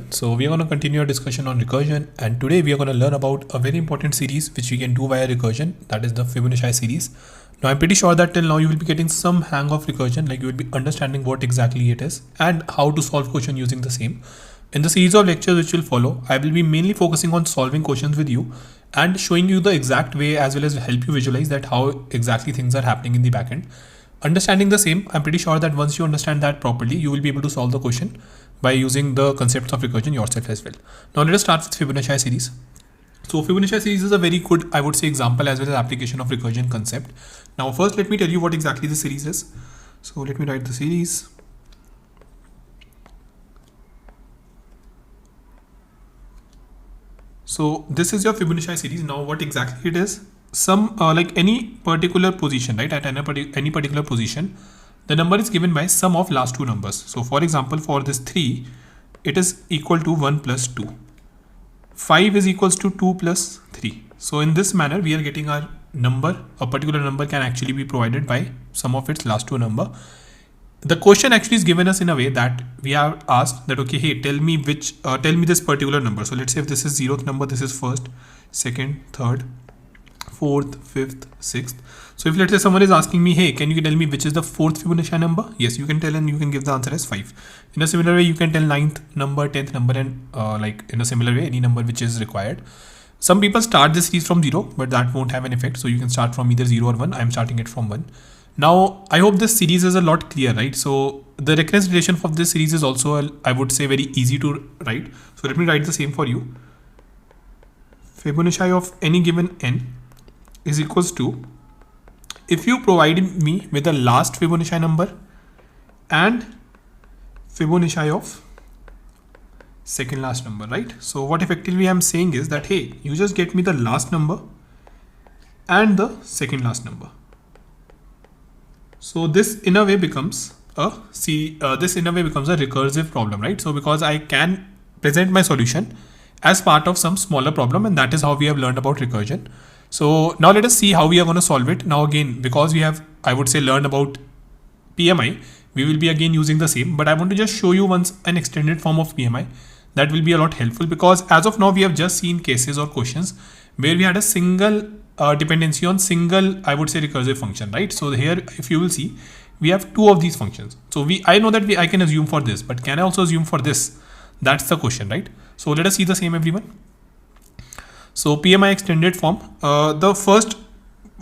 everyone. So we are going to continue our discussion on recursion, and today we are going to learn about a very important series which we can do via recursion, that is the Fibonacci series. Now I'm pretty sure that till now you will be getting some hang of recursion, like you will be understanding what exactly it is and how to solve question using the same. In the series of lectures which will follow, I will be mainly focusing on solving questions with you and showing you the exact way as well as help you visualize that how exactly things are happening in the backend. Understanding the same, I'm pretty sure that once you understand that properly, you will be able to solve the question by using the concepts of recursion yourself as well. Now let us start with Fibonacci series. So Fibonacci series is a very good, I would say, example as well as application of recursion concept. Now first let me tell you what exactly the series is. So let me write the series. So this is your Fibonacci series. Now what exactly it is? Some like any particular position, right? At any particular position, the number is given by sum of last two numbers. So for example, for this 3, it is equal to 1 plus 2. 5 is equals to 2 plus 3. So in this manner, we are getting our number. A particular number can actually be provided by sum of its last two number. The question actually is given us in a way that we have asked that, okay, hey, tell me this particular number. So let's say if this is 0th number, this is first, second, third, fourth, fifth, sixth. So if let's say someone is asking me, hey, can you tell me which is the fourth Fibonacci number? Yes, you can tell, and you can give the answer as 5. In a similar way, you can tell 9th number, 10th number, and like in a similar way, any number which is required. Some people start this series from 0, but that won't have an effect. So you can start from either 0 or 1. I'm starting it from 1. Now, I hope this series is a lot clear, right? So the recurrence relation for this series is also, I would say, very easy to write. So let me write the same for you. Fibonacci of any given n is equals to, if you provide me with the last Fibonacci number and Fibonacci of second last number, right? So what effectively I'm saying is that, hey, you just get me the last number and the second last number. So this in a way becomes a recursive problem, right? So because I can present my solution as part of some smaller problem, and that is how we have learned about recursion. So now let us see how we are going to solve it. Now again, because we have, I would say, learned about PMI, we will be again using the same, but I want to just show you once an extended form of PMI. That will be a lot helpful, because as of now we have just seen cases or questions where we had a single dependency on single, I would say, recursive function, right? So here, if you will see, we have two of these functions. So I know that I can assume for this, but can I also assume for this? That's the question, right? So let us see the same, everyone. So PMI extended form, the first,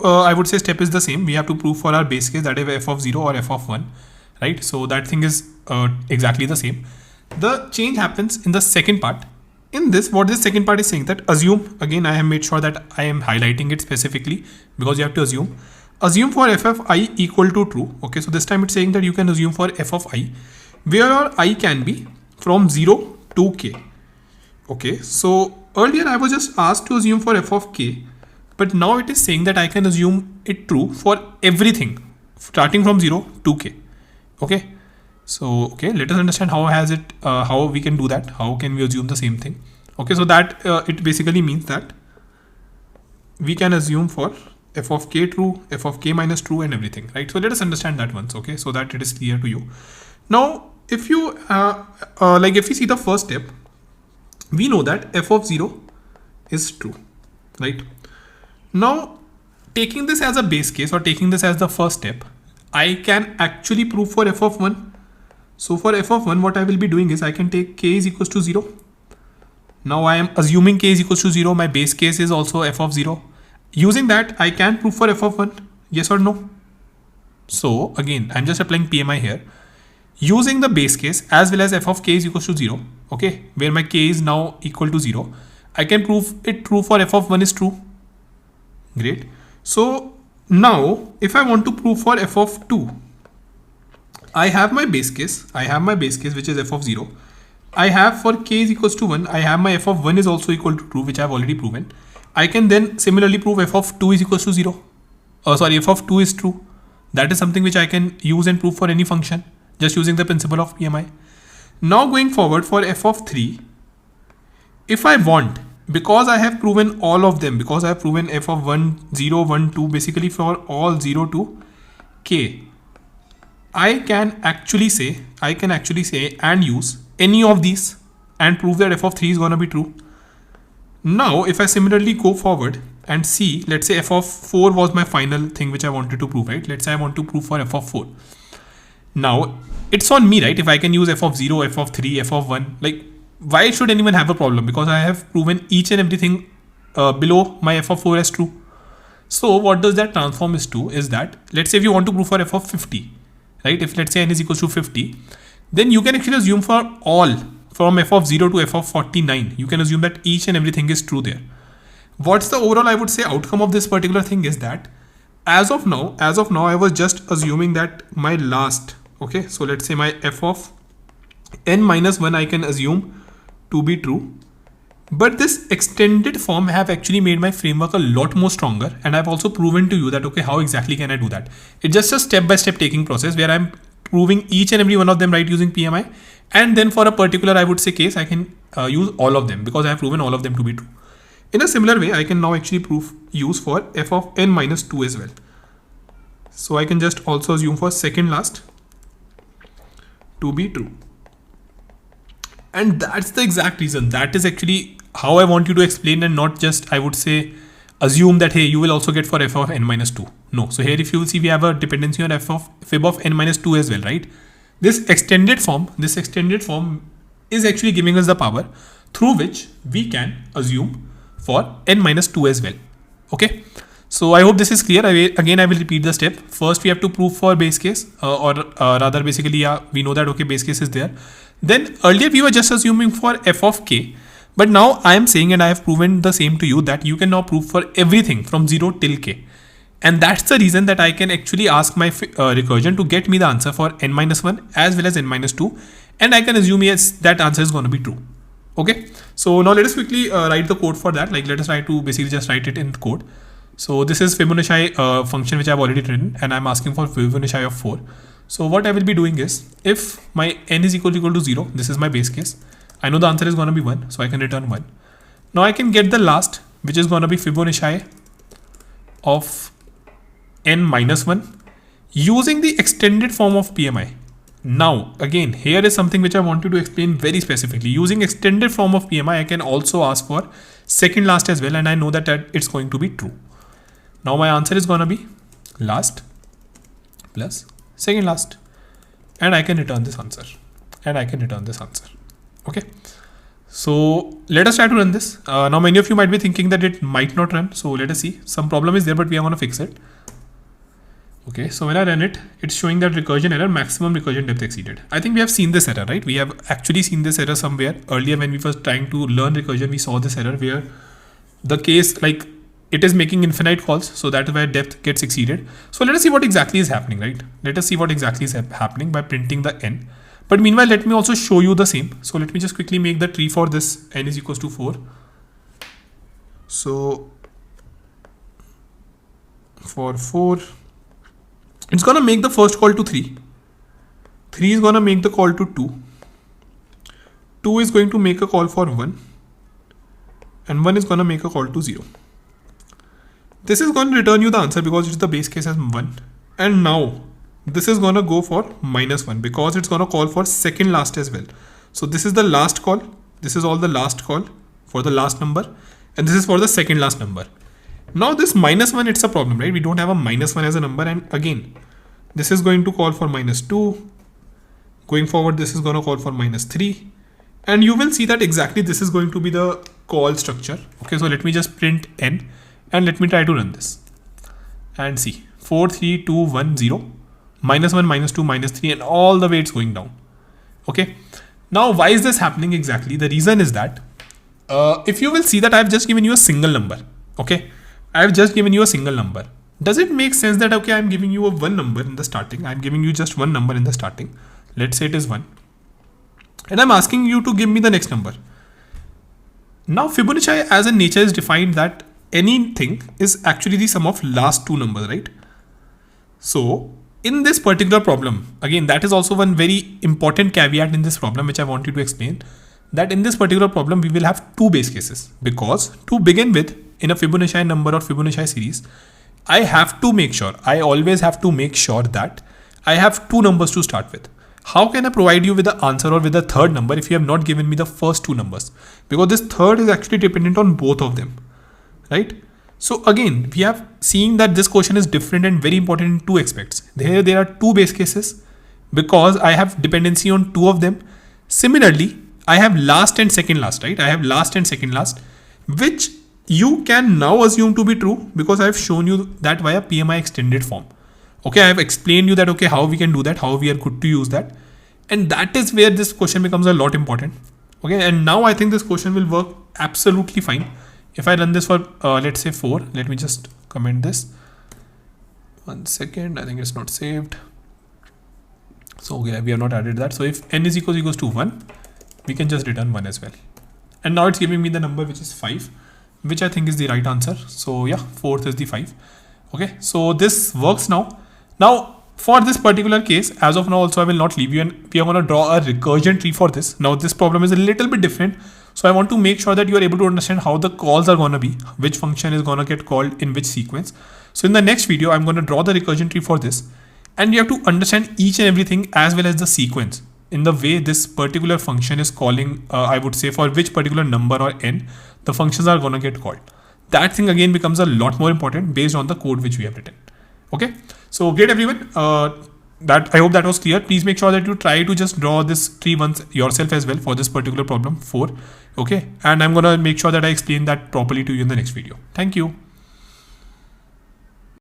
I would say, step is the same. We have to prove for our base case, that is f of 0 or f of 1, right? So that thing is exactly the same. The change happens in the second part. In this, what this second part is saying, that assume, again, I have made sure that I am highlighting it specifically because you have to assume for f of I equal to true. Okay, so this time it's saying that you can assume for f of I, where your I can be from 0 to k. Okay, so earlier I was just asked to assume for f of k, but now it is saying that I can assume it true for everything starting from 0 to k. Okay, so okay, let us understand how we can do that. How can we assume the same thing? Okay, so that it basically means that we can assume for f of k true, f of k minus true, and everything, right? So let us understand that once, okay, so that it is clear to you. Now, if you if you see the first step, we know that f of 0 is true, right? Now, taking this as a base case or taking this as the first step, I can actually prove for f of 1. So for f of 1, what I will be doing is I can take k is equals to 0. Now I am assuming k is equals to 0. My base case is also f of 0. Using that, I can prove for f of 1. Yes or no? So again, I'm just applying PMI here. Using the base case as well as f of k is equals to 0, okay, where my k is now equal to 0, I can prove it true for f of 1 is true. Great. So now if I want to prove for f of 2, I have my base case. Which is f of 0. I have for k is equals to 1. I have my f of 1 is also equal to true, which I have already proven. I can then similarly prove f of 2 is equals to 0. F of 2 is true. That is something which I can use and prove for any function, just using the principle of PMI. Now going forward for f of 3, if I want, because I have proven all of them, because I have proven f of 1, 0, 1, 2, basically for all 0 to k, I can actually say and use any of these and prove that f of 3 is going to be true. Now, if I similarly go forward and see, let's say f of 4 was my final thing which I wanted to prove, right? Let's say I want to prove for f of 4. Now, it's on me, right? If I can use f of 0, f of 3, f of 1, like why should anyone have a problem? Because I have proven each and everything below my f of 4 as true. So what does that transform is to is that, let's say if you want to prove for f of 50, right? If let's say n is equals to 50, then you can actually assume for all from f of 0 to f of 49, you can assume that each and everything is true there. What's the overall, I would say, outcome of this particular thing is that as of now, I was just assuming that my last, okay, so let's say my f of n minus 1 I can assume to be true. But this extended form have actually made my framework a lot more stronger, and I've also proven to you that, okay, how exactly can I do that? It's just a step-by-step taking process where I'm proving each and every one of them right using PMI, and then for a particular, I would say, case, I can use all of them because I have proven all of them to be true. In a similar way, I can now actually use for f of n minus 2 as well. So I can just also assume for second last to be true. And that's the exact reason. That is actually how I want you to explain, and not just, I would say, assume that, hey, you will also get for f of n minus 2. No. So here, if you will see, we have a dependency on fib of n minus 2 as well, right? This extended form is actually giving us the power through which we can assume for n minus 2 as well. Okay. So I hope this is clear. Again, I will repeat the step. First, we have to prove for base case, or rather basically, yeah, we know that, okay, base case is there. Then earlier we were just assuming for f of k, but now I am saying, and I have proven the same to you, that you can now prove for everything from 0 till k. And that's the reason that I can actually ask my recursion to get me the answer for n minus 1 as well as n minus 2. And I can assume, yes, that answer is going to be true. Okay. So now let us quickly write the code for that. Like, let us try to basically just write it in code. So this is Fibonacci function which I've already written, and I'm asking for Fibonacci of 4. So what I will be doing is, if my n is equal to 0, this is my base case. I know the answer is going to be 1, so I can return 1. Now I can get the last, which is going to be Fibonacci of n minus 1 using the extended form of PMI. Now, again, here is something which I want you to explain very specifically. Using extended form of PMI, I can also ask for second last as well, and I know that it's going to be true. Now my answer is going to be last plus second last, and I can return this answer, Okay. So let us try to run this. Now many of you might be thinking that it might not run. So let us see. Some problem is there, but we are going to fix it. Okay. So when I run it, it's showing that recursion error, maximum recursion depth exceeded. I think we have seen this error, right? We have actually seen this error somewhere earlier when we were trying to learn recursion. We saw this error where the case, like, it is making infinite calls, so that is where depth gets exceeded. So let us see what exactly is happening, right? Let us see what exactly is happening by printing the n. But meanwhile, let me also show you the same. So let me just quickly make the tree for this n is equals to 4. So for 4, it's going to make the first call to 3. 3 is going to make the call to 2. 2 is going to make a call for 1. And 1 is going to make a call to 0. This is going to return you the answer because it's the base case as 1. And now this is going to go for minus 1 because it's going to call for second last as well. So this is the last call. This is all the last call for the last number. And this is for the second last number. Now this minus 1, it's a problem, right? We don't have a minus 1 as a number. And again, this is going to call for minus 2. Going forward, this is going to call for minus 3. And you will see that exactly this is going to be the call structure. Okay, so let me just print n. And let me try to run this and see 4, 3, 2, 1, 0, minus 1, minus 2, minus 3, and all the way it's going down. Okay. Now, why is this happening exactly? The reason is that if you will see that I've just given you a single number. Okay. I've just given you a single number. Does it make sense that, okay, I'm giving you a one number in the starting. I'm giving you just one number in the starting. Let's say it is 1. And I'm asking you to give me the next number. Now, Fibonacci as a nature is defined that anything is actually the sum of last two numbers, right? So in this particular problem, again, that is also one very important caveat in this problem, which I want you to explain, that in this particular problem, we will have two base cases, because to begin with, in a Fibonacci number or Fibonacci series, I always have to make sure that I have two numbers to start with. how can I provide you with the answer or with the third number if you have not given me the first two numbers? Because this third is actually dependent on both of them, right? So again, we have seen that this question is different and very important in two aspects. There are two base cases because I have dependency on two of them. Similarly, I have last and second last, right? I have last and second last, which you can now assume to be true because I have shown you that via PMI extended form. Okay, I have explained you that, okay, how we can do that, how we are good to use that. And that is where this question becomes a lot important. Okay, and now I think this question will work absolutely fine. If I run this for, let's say 4, let me just comment this. 1 second, I think it's not saved. So okay, we have not added that. So if n is equals to 1, we can just return 1 as well. And now it's giving me the number which is 5, which I think is the right answer. So yeah, 4th is the 5. Okay, so this works now. Now for this particular case, as of now also I will not leave you, and we are going to draw a recursion tree for this. Now this problem is a little bit different. So I want to make sure that you are able to understand how the calls are going to be, which function is going to get called in which sequence. So in the next video, I'm going to draw the recursion tree for this. And you have to understand each and everything as well as the sequence in the way this particular function is calling, I would say for which particular number or n, the functions are going to get called. That thing again becomes a lot more important based on the code which we have written. Okay, so great everyone. I hope that was clear. Please make sure that you try to just draw this tree once yourself as well for this particular problem 4. Okay, and I'm gonna make sure that I explain that properly to you in the next video. Thank you.